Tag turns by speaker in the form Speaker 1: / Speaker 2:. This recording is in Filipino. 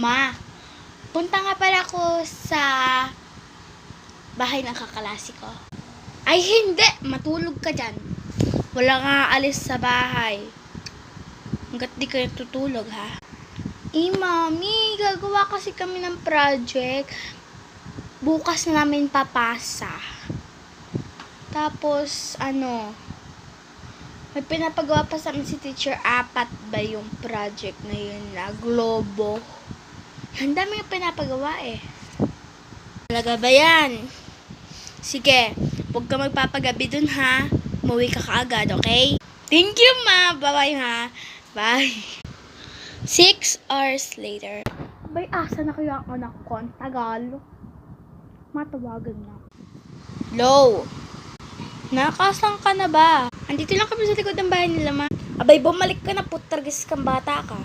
Speaker 1: Ma, punta nga pala ako sa bahay ng kaklase ko. Ay hindi! Matulog ka dyan. Wala nga alis sa bahay. Hanggat di kayo tutulog, ha? Mami, gagawa kasi kami ng project. Bukas na namin papasa. Tapos, may pinapagawa pa sa amin si teacher. 4 ba yung project na yun na globo? Ang dami yung pinapagawa eh. Talaga ba yan? Sige, huwag ka magpapagabi dun ha. Umuwi ka kaagad, okay? Thank you, ma. Bye-bye ha. Bye. 6 hours later. Bay, asa na kaya ang anak ko? Ang tagal. Matawagan na. Hello? Nakasang ka na ba? Andito lang kami sa likod ng bahay nila, ma. Abay, bumalik ka na, putargis kang bata ka.